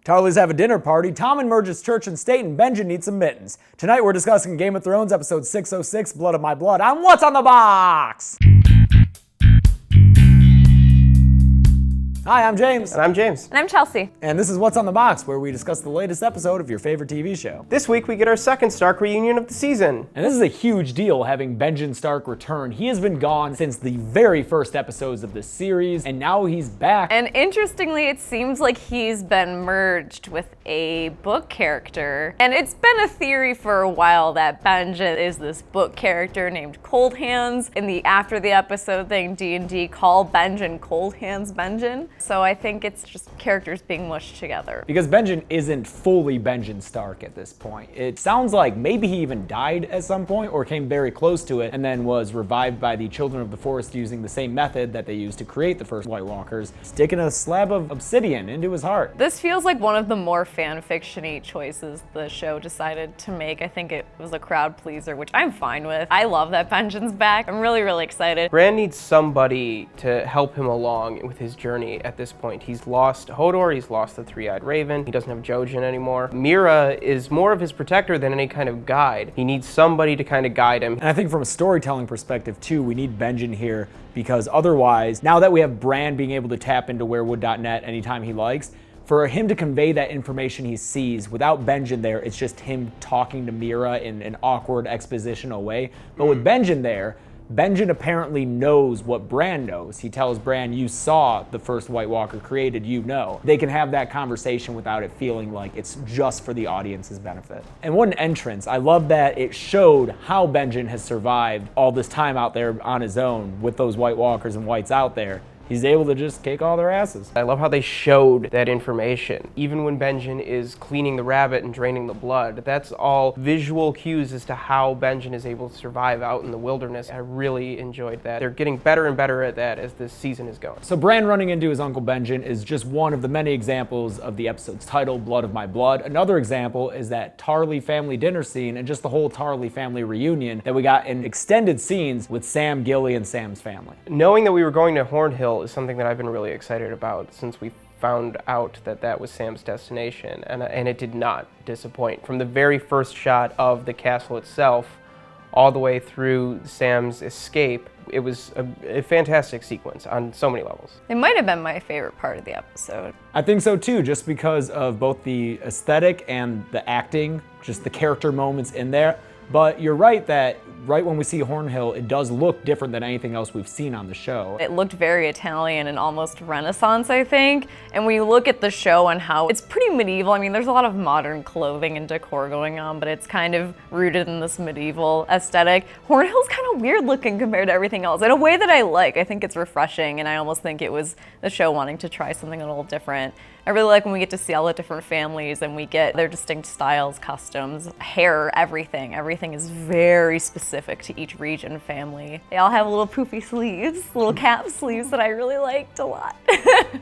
Tarly's have a dinner party, Tom emerges church and state, and Benjen needs some mittens. Tonight we're discussing Game of Thrones episode 606, Blood of My Blood, on What's on the Box! Hi, I'm James. And I'm James. And I'm Chelsea. And this is What's on the Box, where we discuss the latest episode of your favorite TV show. This week we get our second Stark reunion of the season. And this is a huge deal, having Benjen Stark return. He has been gone since the very first episodes of this series, and now he's back. And interestingly, it seems like he's been merged with a book character. And it's been a theory for a while that Benjen is this book character named Cold Hands. In the after the episode thing, D&D call Benjen Cold Hands Benjen. So I think it's just characters being mushed together. Because Benjen isn't fully Benjen Stark at this point. It sounds like maybe he even died at some point or came very close to it and then was revived by the Children of the Forest using the same method that they used to create the first White Walkers, sticking a slab of obsidian into his heart. This feels like one of the more fan fiction-y choices the show decided to make. I think it was a crowd pleaser, which I'm fine with. I love that Benjen's back. I'm really, really excited. Bran needs somebody to help him along with his journey at this point. He's lost Hodor, he's lost the Three-Eyed Raven, he doesn't have Jojen anymore. Mira is more of his protector than any kind of guide. He needs somebody to kind of guide him. And I think from a storytelling perspective too, we need Benjen here because otherwise, now that we have Bran being able to tap into werewood.net anytime he likes, for him to convey that information he sees without Benjen there, it's just him talking to Mira in an awkward expositional way. But with Benjen there, Benjen apparently knows what Bran knows. He tells Bran, you saw the first White Walker created, you know. They can have that conversation without it feeling like it's just for the audience's benefit. And what an entrance. I love that it showed how Benjen has survived all this time out there on his own with those White Walkers and Whites out there. He's able to just kick all their asses. I love how they showed that information. Even when Benjen is cleaning the rabbit and draining the blood, that's all visual cues as to how Benjen is able to survive out in the wilderness. I really enjoyed that. They're getting better and better at that as this season is going. So Bran running into his Uncle Benjen is just one of the many examples of the episode's title, Blood of My Blood. Another example is that Tarly family dinner scene and just the whole Tarly family reunion that we got in extended scenes with Sam, Gilly, and Sam's family. Knowing that we were going to Hornhill is something that I've been really excited about since we found out that that was Sam's destination, and it did not disappoint. From the very first shot of the castle itself all the way through Sam's escape, it was a fantastic sequence on so many levels. It might have been my favorite part of the episode. I think so too, just because of both the aesthetic and the acting, just the character moments in there. But you're right that right when we see Hornhill, it does look different than anything else we've seen on the show. It looked very Italian and almost Renaissance, I think. And when you look at the show and how it's pretty medieval, I mean, there's a lot of modern clothing and decor going on, but it's kind of rooted in this medieval aesthetic. Hornhill's kind of weird looking compared to everything else in a way that I like. I think it's refreshing, and I almost think it was the show wanting to try something a little different. I really like when we get to see all the different families and we get their distinct styles, customs, hair, everything. Everything is very specific to each region family. They all have little poofy sleeves, little cap sleeves that I really liked a lot.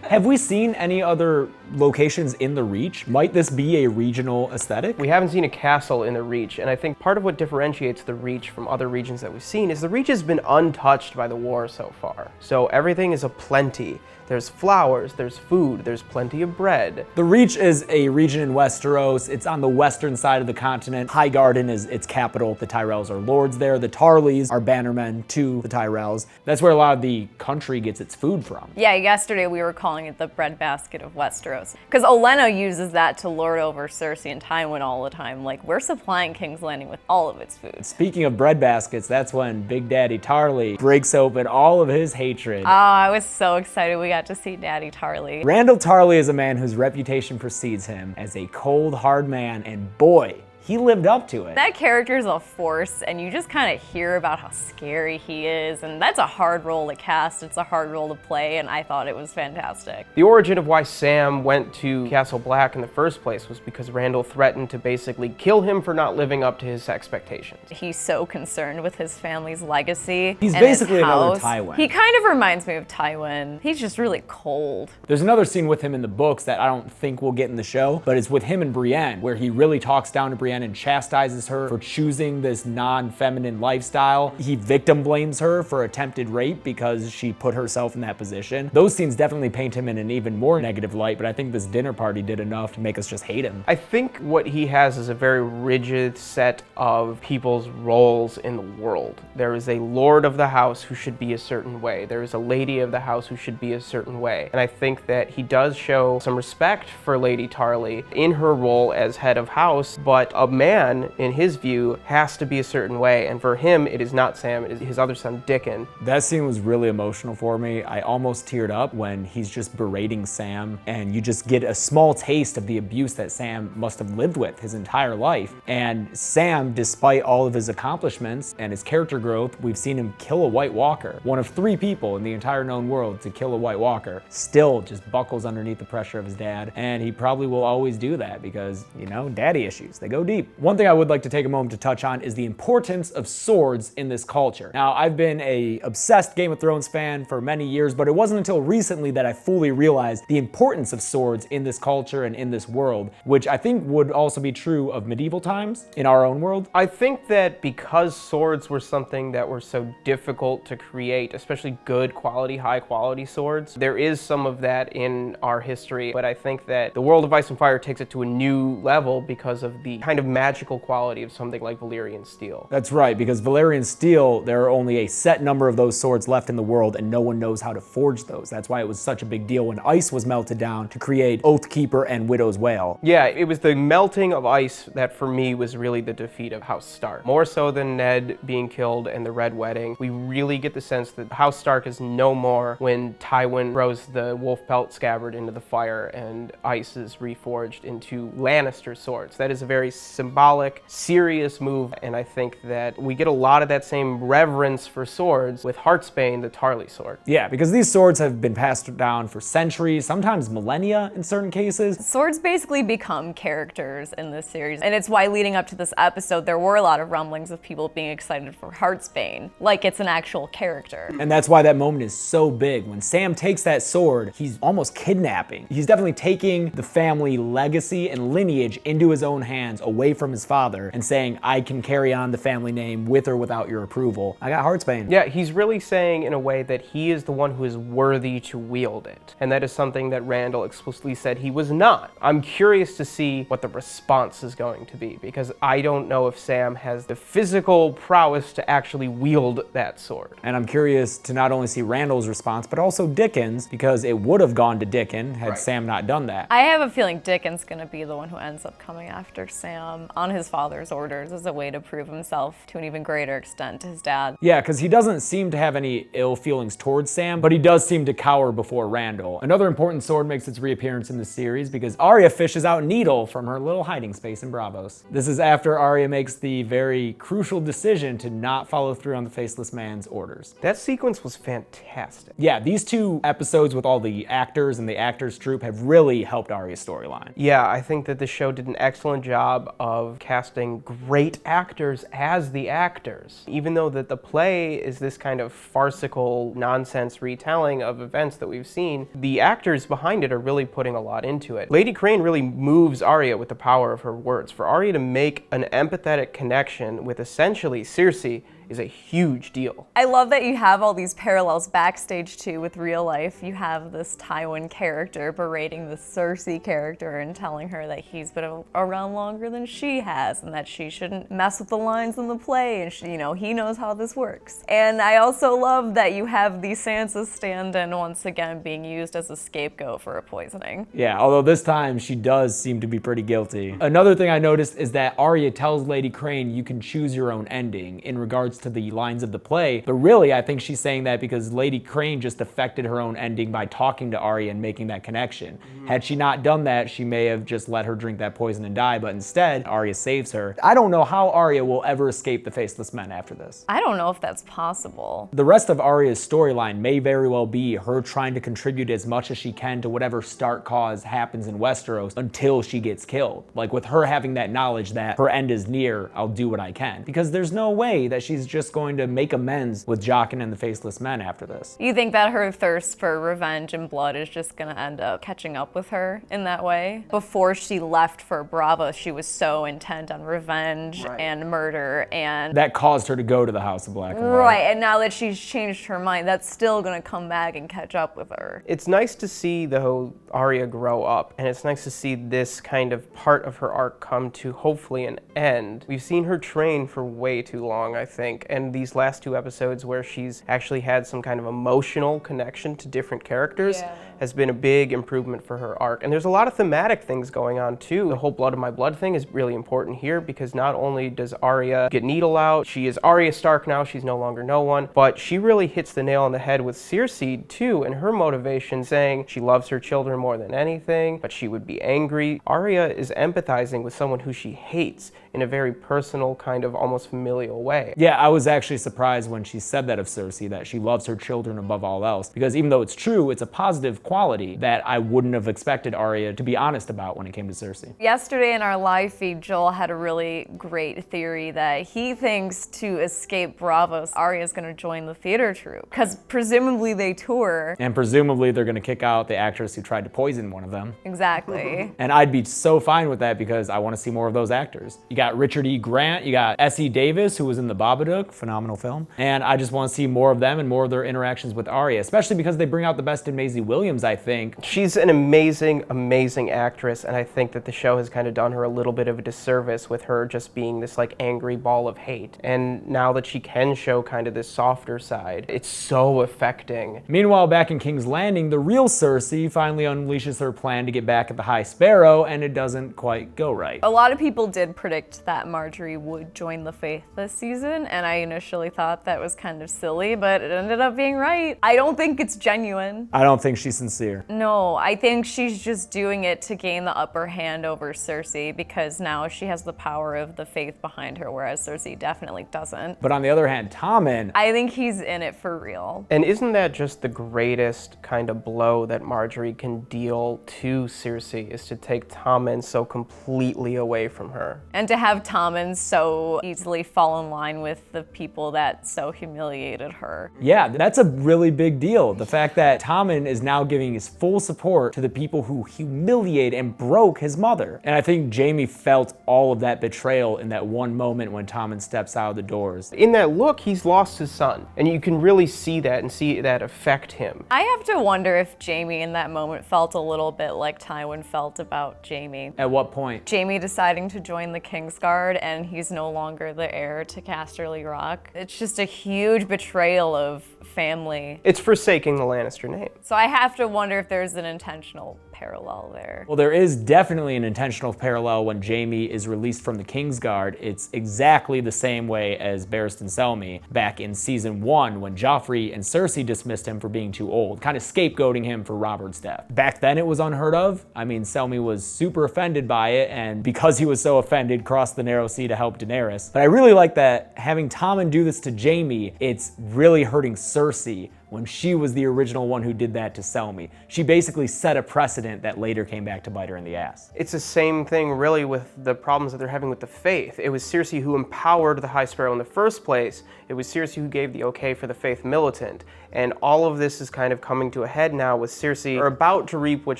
Have we seen any other locations in the Reach? Might this be a regional aesthetic? We haven't seen a castle in the Reach, and I think part of what differentiates the Reach from other regions that we've seen is the Reach has been untouched by the war so far. So everything is aplenty. There's flowers, there's food, there's plenty of bread. The Reach is a region in Westeros. It's on the western side of the continent. Highgarden is its capital. The Tyrells are lords there. The Tarlys are bannermen to the Tyrells. That's where a lot of the country gets its food from. Yeah, yesterday we were calling it the breadbasket of Westeros. Because Olenna uses that to lord over Cersei and Tywin all the time. Like, we're supplying King's Landing with all of its food. Speaking of breadbaskets, that's when Big Daddy Tarly breaks open all of his hatred. Oh, I was so excited we got to see Daddy Tarly. Randyll Tarly is a man whose reputation precedes him as a cold, hard man, and boy, he lived up to it. That character is a force, and you just kind of hear about how scary he is, and that's a hard role to cast, it's a hard role to play, and I thought it was fantastic. The origin of why Sam went to Castle Black in the first place was because Randyll threatened to basically kill him for not living up to his expectations. He's so concerned with his family's legacy. He's and basically his another house. Tywin. He kind of reminds me of Tywin. He's just really cold. There's another scene with him in the books that I don't think we'll get in the show, but it's with him and Brienne, where he really talks down to Brienne again and chastises her for choosing this non-feminine lifestyle. He victim blames her for attempted rape because she put herself in that position. Those scenes definitely paint him in an even more negative light, but I think this dinner party did enough to make us just hate him. I think what he has is a very rigid set of people's roles in the world. There is a lord of the house who should be a certain way. There is a lady of the house who should be a certain way. And I think that he does show some respect for Lady Tarly in her role as head of house, but a man, in his view, has to be a certain way. And for him, it is not Sam, it is his other son, Dickon. That scene was really emotional for me. I almost teared up when he's just berating Sam, and you just get a small taste of the abuse that Sam must have lived with his entire life. And Sam, despite all of his accomplishments and his character growth, we've seen him kill a White Walker, one of 3 people in the entire known world to kill a White Walker, still just buckles underneath the pressure of his dad, and he probably will always do that because, you know, daddy issues, they go deep. One thing I would like to take a moment to touch on is the importance of swords in this culture. Now, I've been a obsessed Game of Thrones fan for many years, but it wasn't until recently that I fully realized the importance of swords in this culture and in this world, which I think would also be true of medieval times in our own world. I think that because swords were something that were so difficult to create, especially good quality, high quality swords, there is some of that in our history, but I think that the world of Ice and Fire takes it to a new level because of the kind of magical quality of something like Valyrian steel. That's right, because Valyrian steel, there are only a set number of those swords left in the world and no one knows how to forge those. That's why it was such a big deal when ice was melted down to create Oathkeeper and Widow's Wail. Yeah, it was the melting of ice that for me was really the defeat of House Stark. More so than Ned being killed and the Red Wedding, we really get the sense that House Stark is no more when Tywin throws the wolf pelt scabbard into the fire and ice is reforged into Lannister swords. That is a very symbolic, serious move, and I think that we get a lot of that same reverence for swords with Heartsbane, the Tarly sword. Yeah, because these swords have been passed down for centuries, sometimes millennia in certain cases. Swords basically become characters in this series, and it's why leading up to this episode there were a lot of rumblings of people being excited for Heartsbane, like it's an actual character. And that's why that moment is so big. When Sam takes that sword, he's almost kidnapping. He's definitely taking the family legacy and lineage into his own hands, away from his father, and saying, I can carry on the family name with or without your approval. I got Heartsbane. Yeah, he's really saying in a way that he is the one who is worthy to wield it. And that is something that Randall explicitly said he was not. I'm curious to see what the response is going to be, because I don't know if Sam has the physical prowess to actually wield that sword. And I'm curious to not only see Randall's response, but also Dickon's, because it would have gone to Dickon had Sam not done that. I have a feeling Dickon's gonna be the one who ends up coming after Sam on his father's orders as a way to prove himself to an even greater extent to his dad. Yeah, because he doesn't seem to have any ill feelings towards Sam, but he does seem to cower before Randall. Another important sword makes its reappearance in the series because Arya fishes out Needle from her little hiding space in Braavos. This is after Arya makes the very crucial decision to not follow through on the Faceless Man's orders. That sequence was fantastic. Yeah, these 2 episodes with all the actors and the actors troupe have really helped Arya's storyline. Yeah, I think that the show did an excellent job of casting great actors as the actors. Even though that the play is this kind of farcical nonsense retelling of events that we've seen, the actors behind it are really putting a lot into it. Lady Crane really moves Arya with the power of her words. For Arya to make an empathetic connection with essentially Cersei is a huge deal. I love that you have all these parallels backstage too with real life. You have this Tywin character berating the Cersei character and telling her that he's been around longer than she has and that she shouldn't mess with the lines in the play and she, you know, he knows how this works. And I also love that you have the Sansa stand-in once again being used as a scapegoat for a poisoning. Yeah, although this time she does seem to be pretty guilty. Another thing I noticed is that Arya tells Lady Crane you can choose your own ending in regards to the lines of the play, but really I think she's saying that because Lady Crane just affected her own ending by talking to Arya and making that connection. Had she not done that, she may have just let her drink that poison and die, but instead Arya saves her. I don't know how Arya will ever escape the Faceless Men after this. I don't know if that's possible. The rest of Arya's storyline may very well be her trying to contribute as much as she can to whatever Stark cause happens in Westeros until she gets killed. Like with her having that knowledge that her end is near, I'll do what I can. Because there's no way that she's she's just going to make amends with Jaqen and the Faceless Men after this. You think that her thirst for revenge and blood is just gonna end up catching up with her in that way? Before she left for Bravo, she was so intent on revenge and murder, and that caused her to go to the House of Black and White. Right, and now that she's changed her mind, that's still gonna come back and catch up with her. It's nice to see, though, Arya grow up, and it's nice to see this kind of part of her arc come to hopefully an end. We've seen her train for way too long, I think, and these last 2 episodes where she's actually had some kind of emotional connection to different characters has been a big improvement for her arc. And there's a lot of thematic things going on too. The whole Blood of My Blood thing is really important here because not only does Arya get Needle out, she is Arya Stark now, she's no longer no one, but she really hits the nail on the head with Cersei too, and her motivation saying she loves her children more than anything, but she would be angry. Arya is empathizing with someone who she hates in a very personal, kind of almost familial way. Yeah, I was actually surprised when she said that of Cersei, that she loves her children above all else, because even though it's true, it's a positive quality that I wouldn't have expected Arya to be honest about when it came to Cersei. Yesterday in our live feed, Joel had a really great theory that he thinks to escape Braavos, Arya's gonna join the theater troupe, because presumably they tour. And presumably they're gonna kick out the actress who tried to poison one of them. Exactly. And I'd be so fine with that because I want to see more of those actors. You got Richard E. Grant, you got S.E. Davis, who was in The Babadook, phenomenal film. And I just want to see more of them and more of their interactions with Arya, especially because they bring out the best in Maisie Williams, I think. She's an amazing, amazing actress, and I think that the show has kind of done her a little bit of a disservice with her just being this like angry ball of hate. And now that she can show kind of this softer side, it's so affecting. Meanwhile, back in King's Landing, the real Cersei finally unleashes her plan to get back at the High Sparrow, and it doesn't quite go right. A lot of people did predict that Marjorie would join the Faith this season, and I initially thought that was kind of silly, but it ended up being right. I don't think it's genuine. I don't think she's sincere. No, I think she's just doing it to gain the upper hand over Cersei because now she has the power of the Faith behind her, whereas Cersei definitely doesn't. But on the other hand, Tommen, I think he's in it for real. And isn't that just the greatest kind of blow that Marjorie can deal to Cersei, is to take Tommen so completely away from her? And to have Tommen so easily fall in line with the people that so humiliated her. yeah, that's a really big deal. The fact that Tommen is now giving his full support to the people who humiliated and broke his mother. And I think Jaime felt all of that betrayal in that one moment when Tommen steps out of the doors. In that look, he's lost his son, and you can really see that and see that affect him. I have to wonder if Jaime in that moment felt a little bit like Tywin felt about Jaime. At what point? Jaime deciding to join the Kingsguard and he's no longer the heir to Casterly Rock. It's just a huge betrayal of family. It's forsaking the Lannister name. So I have to wonder if there's an intentional parallel there. Well, there is definitely an intentional parallel when Jaime is released from the Kingsguard. It's exactly the same way as Barristan Selmy back in season 1 when Joffrey and Cersei dismissed him for being too old, kind of scapegoating him for Robert's death. Back then it was unheard of. I mean, Selmy was super offended by it, and because he was so offended, crossed the Narrow Sea to help Daenerys. But I really like that having Tommen do this to Jaime, it's really hurting Cersei when she was the original one who did that to Selmy. She basically set a precedent that later came back to bite her in the ass. It's the same thing really with the problems that they're having with the Faith. It was Cersei who empowered the High Sparrow in the first place. It was Cersei who gave the okay for the Faith militant. And all of this is kind of coming to a head now with Cersei about to reap what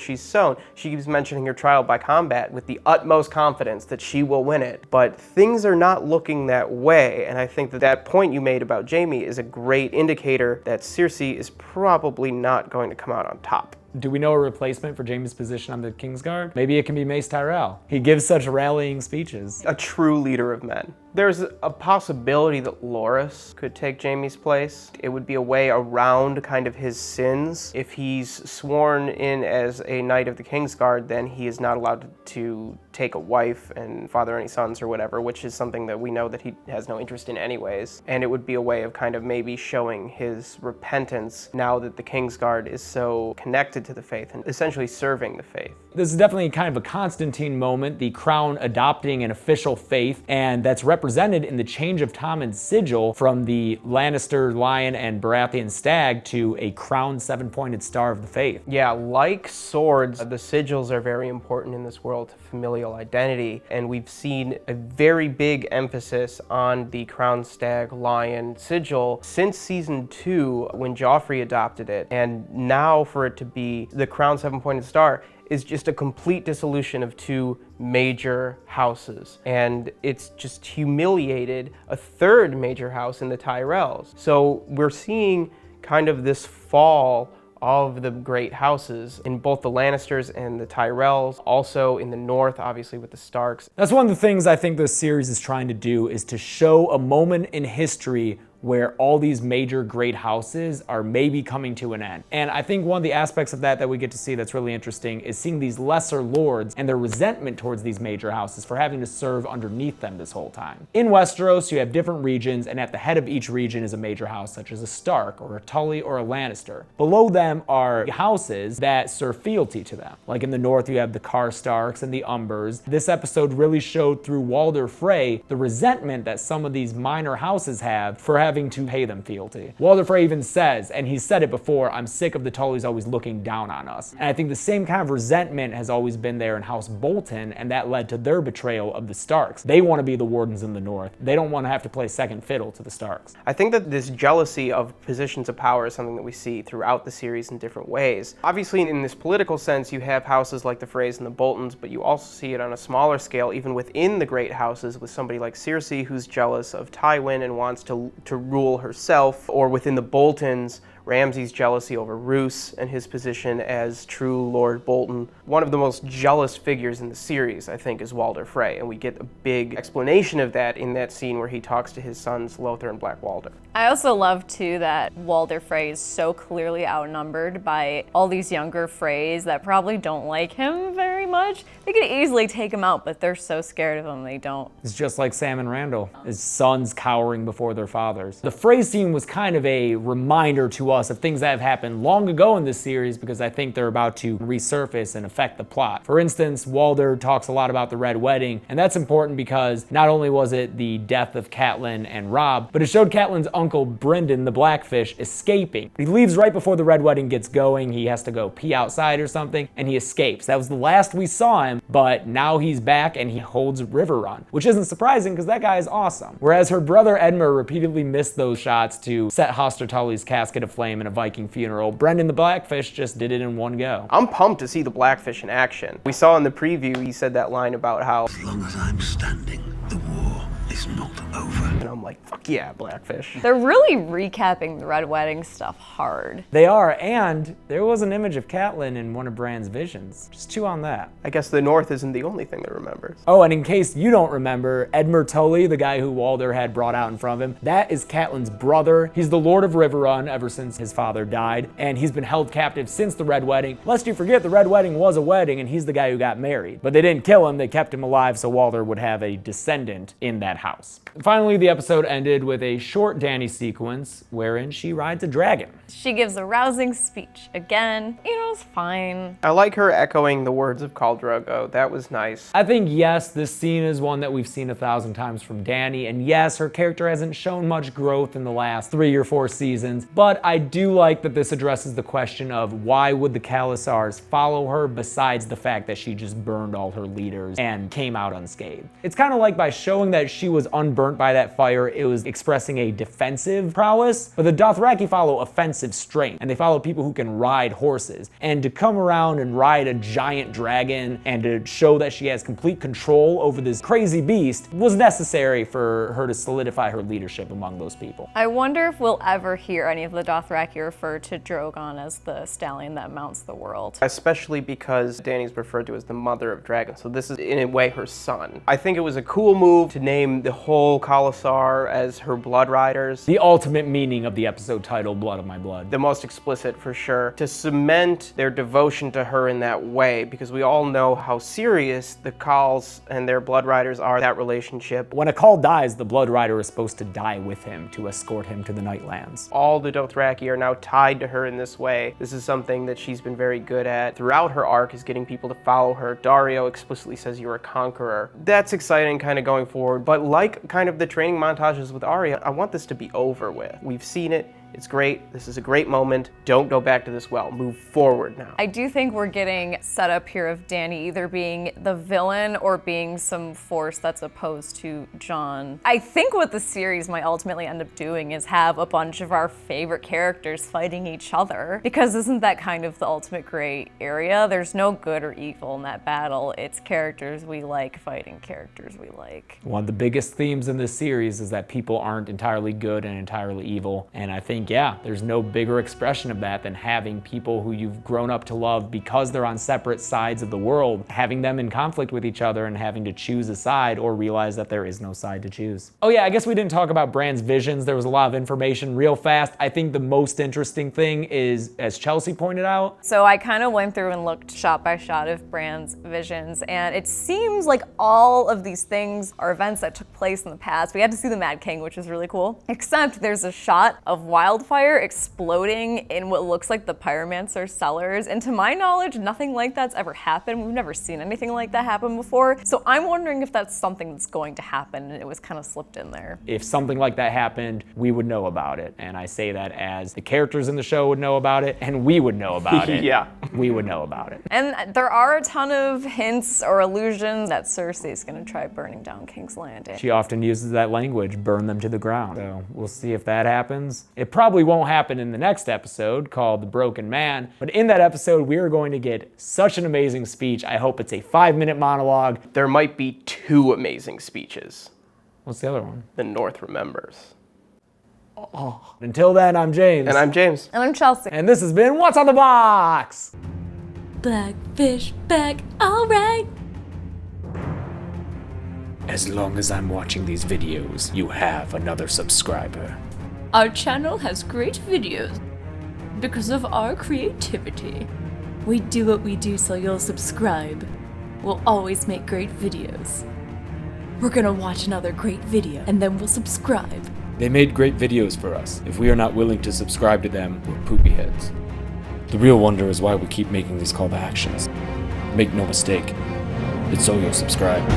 she's sown. She keeps mentioning her trial by combat with the utmost confidence that she will win it. But things are not looking that way, and I think that that point you made about Jaime is a great indicator that Cersei is probably not going to come out on top. Do we know a replacement for Jaime's position on the Kingsguard? Maybe it can be Mace Tyrell. He gives such rallying speeches. A true leader of men. There's a possibility that Loras could take Jaime's place. It would be a way around kind of his sins. If he's sworn in as a knight of the Kingsguard, then he is not allowed to take a wife and father any sons or whatever, which is something that we know that he has no interest in anyways. And it would be a way of kind of maybe showing his repentance now that the Kingsguard is so connected to the Faith and essentially serving the Faith. This is definitely kind of a Constantine moment, the crown adopting an official faith, and that's represented represented in the change of Tommen's sigil from the Lannister lion and Baratheon stag to a crowned seven-pointed star of the faith. Yeah, like swords, the sigils are very important in this world to familial identity, and we've seen a very big emphasis on the crowned stag lion sigil since season 2 when Joffrey adopted it, and now for it to be the crowned seven-pointed star is just a complete dissolution of two major houses. And it's just humiliated a third major house in the Tyrells. So we're seeing kind of this fall of the great houses in both the Lannisters and the Tyrells, also in the north, obviously with the Starks. That's one of the things I think this series is trying to do, is to show a moment in history where all these major great houses are maybe coming to an end. And I think one of the aspects of that we get to see that's really interesting is seeing these lesser lords and their resentment towards these major houses for having to serve underneath them this whole time. In Westeros, you have different regions, and at the head of each region is a major house, such as a Stark or a Tully or a Lannister. Below them are houses that serve fealty to them. Like in the north, you have the Karstarks and the Umbers. This episode really showed through Walder Frey the resentment that some of these minor houses have for having to pay them fealty. Walder Frey even says, and he's said it before, I'm sick of the Tullys always looking down on us. And I think the same kind of resentment has always been there in House Bolton, and that led to their betrayal of the Starks. They want to be the wardens in the north. They don't want to have to play second fiddle to the Starks. I think that this jealousy of positions of power is something that we see throughout the series in different ways. Obviously, in this political sense, you have houses like the Freys and the Boltons, but you also see it on a smaller scale, even within the great houses, with somebody like Cersei who's jealous of Tywin and wants to rule herself, or within the Boltons, Ramsay's jealousy over Roose and his position as true Lord Bolton. One of the most jealous figures in the series, I think, is Walder Frey, and we get a big explanation of that in that scene where he talks to his sons Lothar and Black Walder. I also love, too, that Walder Frey is so clearly outnumbered by all these younger Freys that probably don't like him very much. They could easily take him out, but they're so scared of him they don't. It's just like Sam and Randall, his sons cowering before their fathers. The Frey scene was kind of a reminder to us of things that have happened long ago in this series, because I think they're about to resurface and affect the plot. For instance, Walder talks a lot about the Red Wedding, and that's important because not only was it the death of Catelyn and Robb, but it showed Catelyn's uncle Brynden the Blackfish escaping. He leaves right before the Red Wedding gets going. He has to go pee outside or something, and he escapes. That was the last we saw him, but now he's back and he holds Riverrun, which isn't surprising because that guy is awesome. Whereas her brother Edmure repeatedly missed those shots to set Hoster Tully's casket aflame in a Viking funeral, Brynden the Blackfish just did it in one go. I'm pumped to see the Blackfish in action. We saw in the preview, he said that line about how, as long as I'm standing, the war is not over. and I'm like, fuck yeah, Blackfish. They're really recapping the Red Wedding stuff hard. They are, and there was an image of Catelyn in one of Bran's visions. Just chew on that. I guess the North isn't the only thing that remembers. Oh, and in case you don't remember, Edmure Tully, the guy who Walder had brought out in front of him, that is Catelyn's brother. He's the Lord of Riverrun ever since his father died, and he's been held captive since the Red Wedding. Lest you forget, the Red Wedding was a wedding, and he's the guy who got married. But they didn't kill him, they kept him alive so Walder would have a descendant in that house. Finally, the episode ended with a short Dany sequence wherein she rides a dragon. She gives a rousing speech. Again, it's fine. I like her echoing the words of Khal Drogo. That was nice. I think, yes, this scene is one that we've seen 1,000 times from Dany, and yes, her character hasn't shown much growth in the last 3 or 4 seasons, but I do like that this addresses the question of why would the Khalasars follow her besides the fact that she just burned all her leaders and came out unscathed. It's kind of like by showing that she was unburnt by that fire, it was expressing a defensive prowess, but the Dothraki follow offensive strength, and they follow people who can ride horses. And to come around and ride a giant dragon and to show that she has complete control over this crazy beast was necessary for her to solidify her leadership among those people. I wonder if we'll ever hear any of the Dothraki refer to Drogon as the stallion that mounts the world. Especially because Dany's referred to as the mother of dragons, so this is in a way her son. I think it was a cool move to name the whole Khalasar as her blood riders. The ultimate meaning of the episode title, Blood of My blood. The most explicit for sure, to cement their devotion to her in that way, because we all know how serious the Khals and their Blood Riders are, that relationship. When a Khal dies, the Blood Rider is supposed to die with him to escort him to the Nightlands. All the Dothraki are now tied to her in this way. This is something that she's been very good at throughout her arc, is getting people to follow her. Daario explicitly says you're a conqueror. That's exciting kind of going forward, but like kind of the training montages with Arya, I want this to be over with. We've seen it. It's great. This is a great moment. Don't go back to this well. Move forward now. I do think we're getting set up here of Dany either being the villain or being some force that's opposed to Jon. I think what the series might ultimately end up doing is have a bunch of our favorite characters fighting each other, because isn't that kind of the ultimate gray area? There's no good or evil in that battle. It's characters we like fighting characters we like. One of the biggest themes in this series is that people aren't entirely good and entirely evil, and I think, yeah, there's no bigger expression of that than having people who you've grown up to love because they're on separate sides of the world, having them in conflict with each other and having to choose a side or realize that there is no side to choose. Oh yeah, I guess we didn't talk about Bran's visions. There was a lot of information real fast. I think the most interesting thing is, as Chelsea pointed out. So I kind of went through and looked shot by shot of Bran's visions, and it seems like all of these things are events that took place in the past. We had to see the Mad King, which is really cool, except there's a shot of wildfire exploding in what looks like the Pyromancer cellars, and to my knowledge, nothing like that's ever happened. We've never seen anything like that happen before, so I'm wondering if that's something that's going to happen and it was kind of slipped in there. If something like that happened, we would know about it, and I say that as the characters in the show would know about it, and we would know about it. Yeah. We would know about it. And there are a ton of hints or allusions that Cersei's gonna try burning down King's Landing. She often uses that language, burn them to the ground. So we'll see if that happens. It probably won't happen in the next episode called The Broken Man, but in that episode, we are going to get such an amazing speech. I hope it's a 5-minute monologue. There might be 2 amazing speeches. What's the other one? The North remembers. Until then, I'm James. And I'm James. And I'm Chelsea. And this has been What's on the Box? Blackfish back, alright. As long as I'm watching these videos, you have another subscriber. Our channel has great videos because of our creativity. We do what we do so you'll subscribe. We'll always make great videos. We're gonna watch another great video and then we'll subscribe. They made great videos for us. If we are not willing to subscribe to them, we're poopy heads. The real wonder is why we keep making these call to actions. Make no mistake, it's so you'll subscribe.